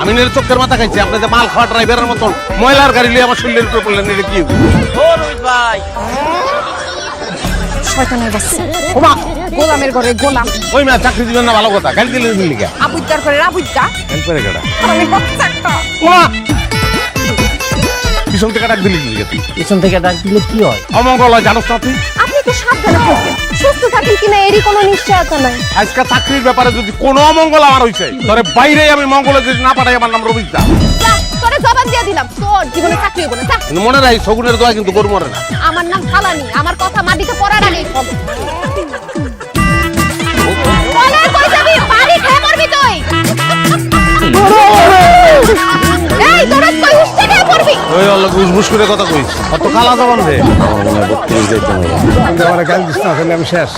আমি নিয়ে চোখের মাথা খাইছি, আপনি যে মাল খাওয়া ড্রাইভারের মতন ময়লার গাড়ি নিয়ে আমার শরীরের উপরে পড়লেন, এটা কি? ও রোহিত ভাই, শয়তানের বাচ্চা ওমা, গোলামের ঘরে গোলাম ওই মেয়ে চাকরি দিবেন না, ভালো কথা, গাড়ি দিলেন লিখা আবুদ্দার করে আবুদ্দা হেল্প করে কেটা? আমি বাচ্চাটা ওমা, পিছন থেকে ডাক দিলি লিখে তুই? পিছন থেকে ডাক দিলে কি হয়? অমঙ্গল হয় জানোস না তুই? আপনি তো সাবধানে থাকবেন, সুস্থ থাকেন কিনা এরই কোনো নিশ্চয়তা নাই। আজকে চাকরির ব্যাপারে যদি কোনো অমঙ্গল আমার হইছে, তোরে বাইরে আমি মঙ্গলে যদি না পাঠাই, আমার নাম রবিশ দা। যা, তোরে জবান দিয়ে দিলাম, তোর জীবনে চাকরি হবো না। যা, কিন্তু মনে রাখি, শগুনের দোয়া কিন্তু গরু মরে না। আমার নাম ফালানি, আমার কথা মাটিতে পড়ার আগেই হবে। বলে কই যাবি? বাড়ি খেয়ে মরবি তুই। এই তোরা কই উঠতে খেয়ে পড়বি? ওই অল্প ঘুষঘুষ করে কথা কইস, অত কালা জবান রে। আমার মনে হয় 32 যাইতে হবে। আমি শেষ।